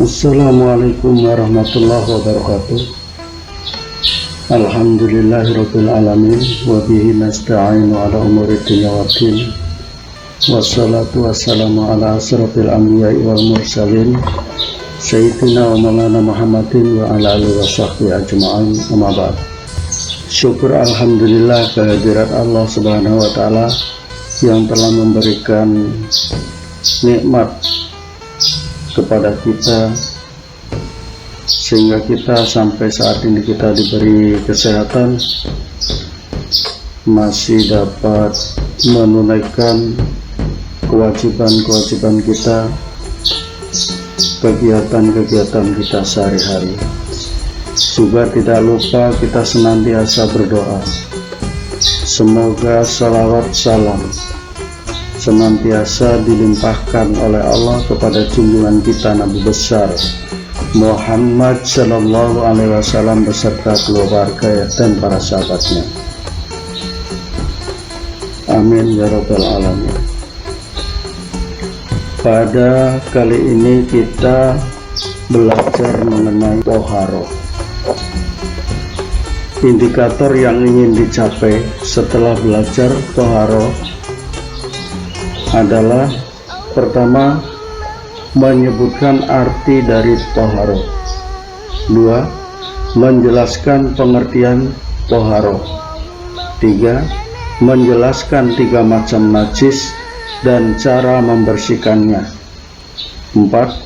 Assalamualaikum warahmatullahi wabarakatuh. Alhamdulillahirabbil alamin wa bihi nasta'inu ala umuri dunya waddin. Wassalatu wassalamu ala asrofil anbiya'i wal mursalin sayyidina wa maulana Muhammadin wa ala alihi wa sahbihi ajma'in. Amma ba'd. Syukur alhamdulillah kehadirat Allah Subhanahu wa taala yang telah memberikan nikmat kepada kita sehingga kita sampai saat ini kita diberi kesehatan, masih dapat menunaikan kewajiban-kewajiban kita, kegiatan-kegiatan kita sehari-hari. Juga tidak lupa kita senantiasa berdoa, semoga salawat salam senantiasa dilimpahkan oleh Allah kepada junjungan kita Nabi besar Muhammad Sallallahu Alaihi Wasallam beserta keluarga dan para sahabatnya. Amin ya Rabbal Alamin. Pada kali ini kita belajar mengenai toharoh. Indikator yang ingin dicapai setelah belajar toharoh adalah pertama, menyebutkan arti dari toharoh. Dua, menjelaskan pengertian toharoh. Tiga, menjelaskan tiga macam najis dan cara membersihkannya. Empat,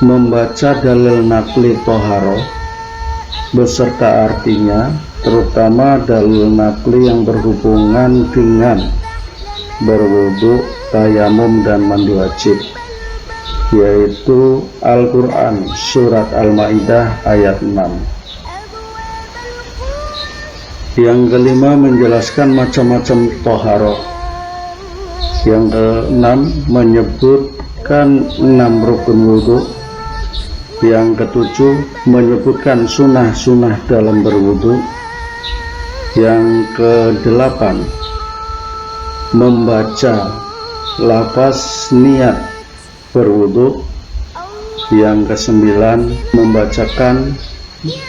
membaca dalil nakli toharoh beserta artinya, terutama dalil nakli yang berhubungan dengan berwudu, tayamum, dan mandi wajib, yaitu Al-Quran Surat Al-Ma'idah ayat 6. Yang kelima, menjelaskan macam-macam toharoh. Yang keenam, menyebutkan 6 rukun wudu. Yang ketujuh, menyebutkan sunnah-sunnah dalam berwudu. Yang kedelapan, membaca lafaz niat berwudu. Yang kesembilan, membacakan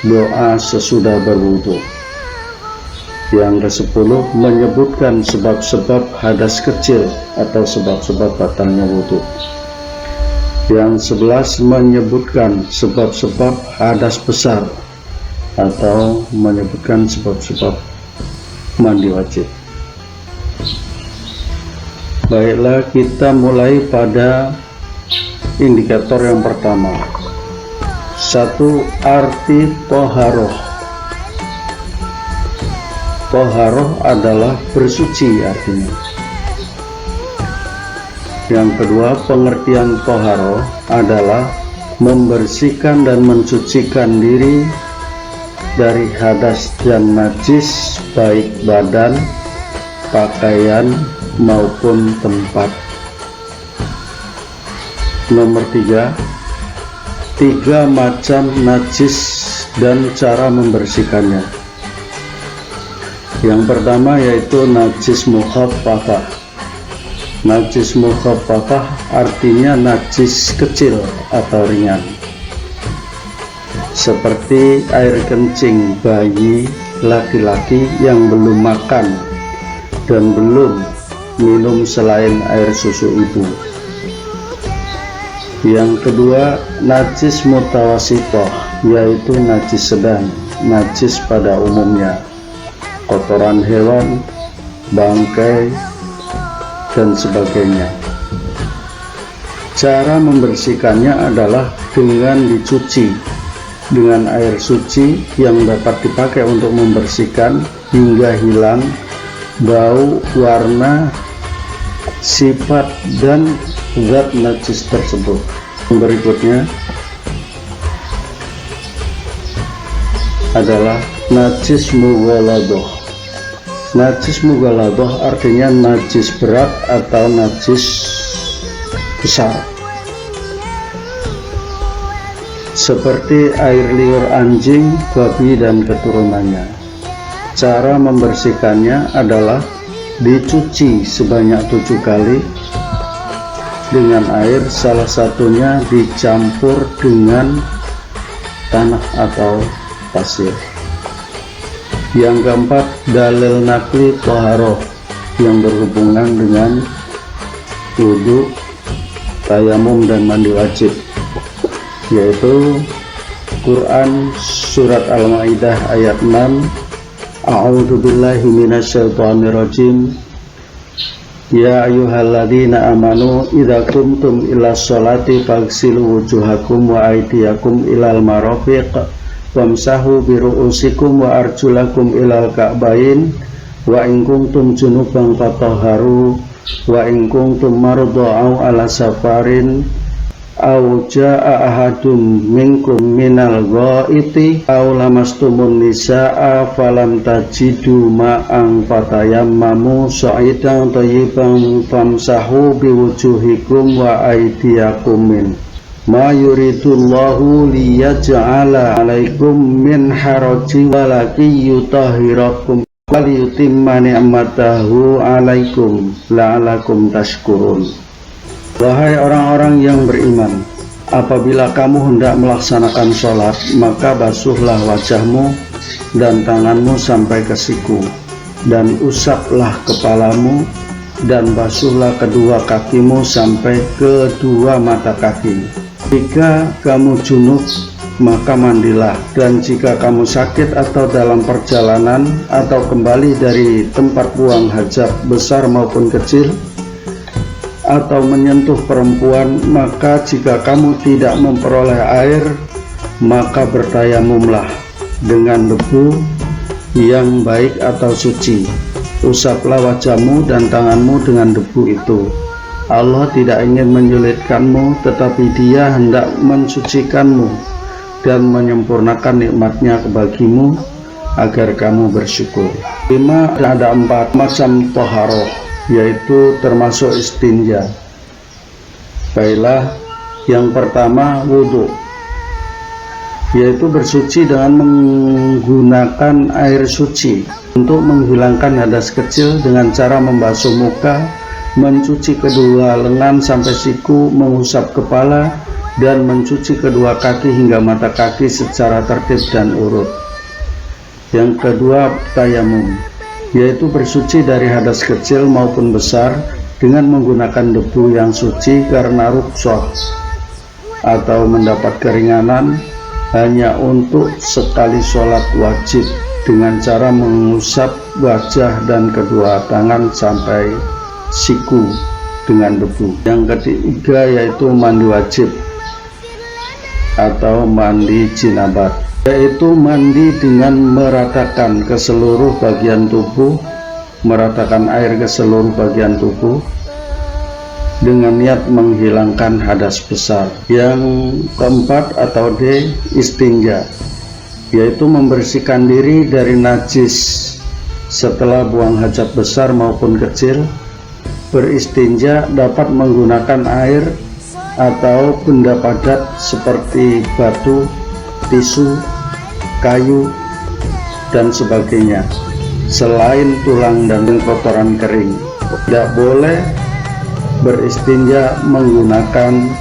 doa sesudah berwudu. Yang kesepuluh, menyebutkan sebab-sebab hadas kecil atau sebab-sebab batalnya wudu. Yang 11, menyebutkan sebab-sebab hadas besar atau menyebutkan sebab-sebab mandi wajib. Baiklah, kita mulai pada indikator yang pertama. 1. Arti toharoh. Toharoh adalah bersuci artinya. Yang kedua, pengertian toharoh adalah membersihkan dan mensucikan diri dari hadas dan najis, baik badan, pakaian, maupun tempat. Nomor 3, tiga macam najis dan cara membersihkannya. Yang pertama yaitu najis mukhaffafah. Najis mukhaffafah artinya najis kecil atau ringan, seperti air kencing bayi laki-laki yang belum makan dan belum minum selain air susu ibu. Yang kedua, najis mutawasitoh, yaitu najis sedang, najis pada umumnya, kotoran hewan, bangkai, dan sebagainya. Cara membersihkannya adalah dengan dicuci dengan air suci yang dapat dipakai untuk membersihkan hingga hilang bau, warna, sifat, dan zat najis tersebut. Berikutnya adalah najis mughaladoh. Najis mughaladoh artinya najis berat atau najis besar, seperti air liur anjing, babi, dan keturunannya. Cara membersihkannya adalah dicuci sebanyak 7 kali dengan air, salah satunya dicampur dengan tanah atau pasir. Yang keempat, dalil nakli toharoh yang berhubungan dengan wudhu, tayamum, dan mandi wajib, yaitu Quran Surat Al-Ma'idah ayat 6. A'udzubillahi minasyaitonirrajim. Ya ayyuhalladzina amanu idza qumtum ila sholati faghsilu wujuhakum wa aydiyakum ilal marafiq wamsahu biru'usikum wa arjulakum ilal ka'bain wa in kuntum junuban fatahharu wa in kuntum marda aw ala safarin aw jaa ahadum minkum minal ghaiti aw lamastumun nisaa falam tajidu ma'an fatayammamu sa'idan thayyiban famsahu biwujuhikum wa aydiyakum min ma yuridullahu liyaj'ala 'alaikum min haraji walakin yutahhirakum waliyutimma ni'matahu 'alaikum la'alakum tashkurun. Wahai orang-orang yang beriman, apabila kamu hendak melaksanakan sholat, maka basuhlah wajahmu dan tanganmu sampai ke siku, dan usaplah kepalamu, dan basuhlah kedua kakimu sampai kedua mata kaki. Jika kamu junub, maka mandilah, dan jika kamu sakit atau dalam perjalanan atau kembali dari tempat buang hajat besar maupun kecil, atau menyentuh perempuan, maka jika kamu tidak memperoleh air, maka bertayamumlah dengan debu yang baik atau suci. Usaplah wajahmu dan tanganmu dengan debu itu. Allah tidak ingin menyulitkanmu, tetapi Dia hendak mensucikanmu dan menyempurnakan nikmatnya bagimu agar kamu bersyukur. 5. Ada 4 macam toharoh, yaitu termasuk istinja. Baiklah, yang pertama wudhu, yaitu bersuci dengan menggunakan air suci untuk menghilangkan hadas kecil dengan cara membasuh muka, mencuci kedua lengan sampai siku, mengusap kepala, dan mencuci kedua kaki hingga mata kaki secara tertib dan urut. Yang kedua, tayamum, yaitu bersuci dari hadas kecil maupun besar dengan menggunakan debu yang suci karena rukhsah atau mendapat keringanan hanya untuk sekali sholat wajib dengan cara mengusap wajah dan kedua tangan sampai siku dengan debu. Yang ketiga yaitu mandi wajib atau mandi jinabat, yaitu mandi dengan meratakan ke seluruh bagian tubuh, meratakan air ke seluruh bagian tubuh dengan niat menghilangkan hadas besar. Yang keempat atau D, istinja, yaitu membersihkan diri dari najis setelah buang hajat besar maupun kecil. Beristinja dapat menggunakan air atau benda padat seperti batu, tisu, kayu, dan sebagainya, selain tulang dan kotoran kering. Tidak boleh beristinja menggunakan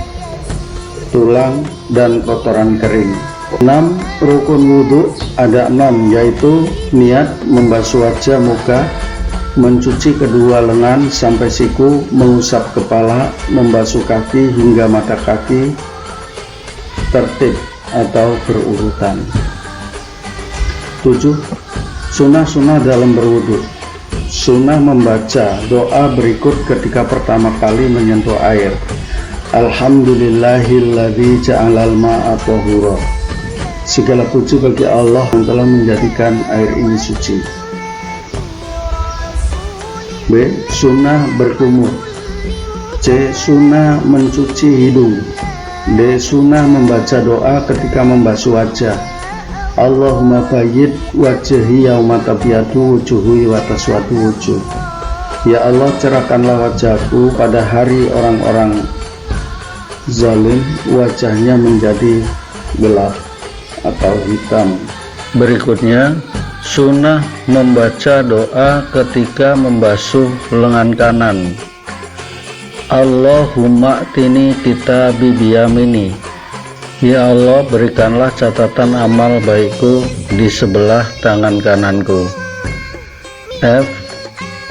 tulang dan kotoran kering. 6. Rukun wudhu ada 6, yaitu niat, membasuh wajah, muka, mencuci kedua lengan sampai siku, mengusap kepala, membasuh kaki hingga mata kaki, tertib atau berurutan. 7. Sunnah-sunnah dalam berwudu. Sunnah membaca doa berikut ketika pertama kali menyentuh air. Alhamdulillahilladzi ja'alal ma'a tahura. Segala puji bagi Allah yang telah menjadikan air ini suci. B. Sunnah berkumur. C. Sunnah mencuci hidung. D. Sunnah membaca doa ketika membasuh wajah. Allahumma bayyid wajhi yauma tabyadu wujuhi wa taswadu wujuh. Ya Allah, cerahkanlah wajahku pada hari orang-orang zalim, wajahnya menjadi gelap atau hitam. Berikutnya, sunnah membaca doa ketika membasuh lengan kanan. Allahumma tini kitabi biyamini. Ya Allah, berikanlah catatan amal baikku di sebelah tangan kananku. F.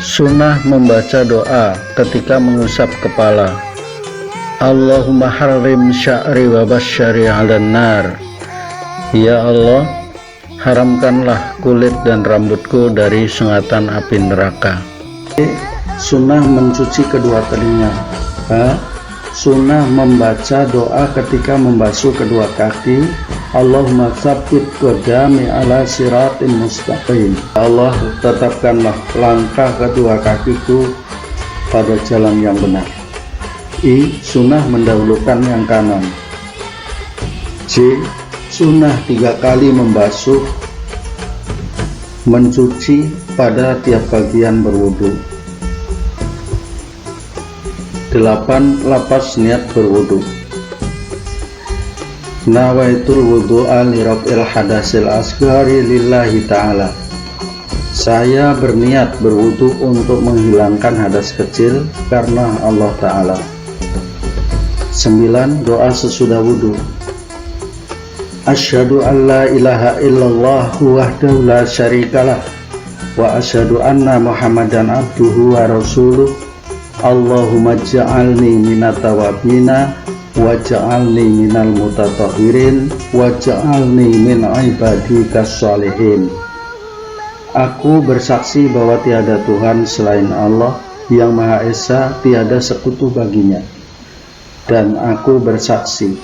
Sunnah membaca doa ketika mengusap kepala. Allahumma harim sya'ri wa basyari 'alan nar. Ya Allah, haramkanlah kulit dan rambutku dari sengatan api neraka. Sunnah mencuci kedua telinga. Sunnah membaca doa ketika membasuh kedua kaki. Allahumma tsabbit qadami ala siratin mustaqim. Allah, tetapkanlah langkah kedua kakiku pada jalan yang benar. I. Sunnah mendahulukan yang kanan. J. Sunnah 3 kali membasuh, mencuci pada tiap bagian berwudu. 8. Lapas niat berwudu. Nawaitul wudu'a li raf'il hadasil asghari lillahi ta'ala. Saya berniat berwudu untuk menghilangkan hadas kecil karena Allah Ta'ala. 9. Doa sesudah wudu. Asyhadu an la ilaha illallah wahdahu la syarikalah wa asyhadu anna Muhammadan abduhu wa rasuluh. Allahumma ja'alni minat tawabina wa ja'alni minal mutatahhirin wa ja'alni min ibadikas sholihin. Aku bersaksi bahwa tiada Tuhan selain Allah yang Maha Esa, tiada sekutu baginya. Dan aku bersaksi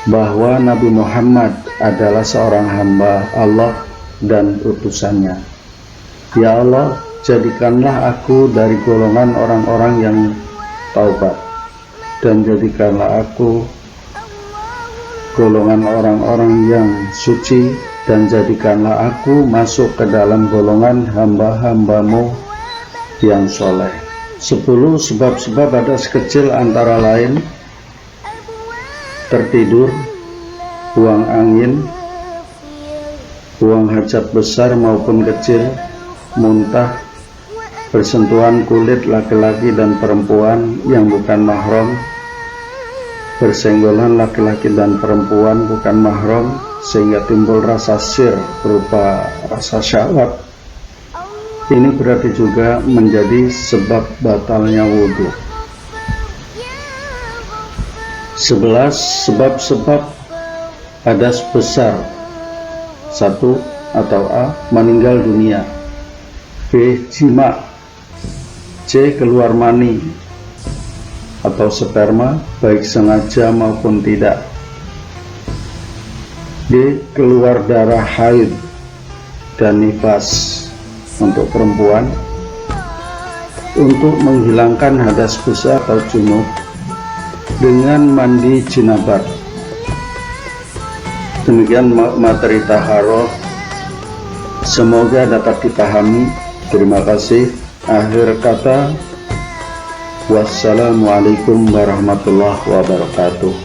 bahwa Nabi Muhammad adalah seorang hamba Allah dan utusannya. Ya Allah, jadikanlah aku dari golongan orang-orang yang taubat, dan jadikanlah aku golongan orang-orang yang suci, dan jadikanlah aku masuk ke dalam golongan hamba-hambamu yang soleh. 10 sebab-sebab hadas kecil antara lain: tertidur, buang angin, buang hajat besar maupun kecil, muntah, bersentuhan kulit laki-laki dan perempuan yang bukan mahram, bersenggolan laki-laki dan perempuan bukan mahram sehingga timbul rasa syir berupa rasa syahwat. Ini berarti juga menjadi sebab batalnya wudhu. 11 sebab-sebab hadas besar. 1 atau A. Meninggal dunia. B. Jima. C. Keluar mani atau sperma baik sengaja maupun tidak. D. Keluar darah haid dan nifas untuk perempuan. Untuk menghilangkan hadas besar atau junub dengan mandi jinabat. Demikian materi taharoh, semoga dapat dipahami. Terima kasih. Akhir kata, wassalamualaikum warahmatullahi wabarakatuh.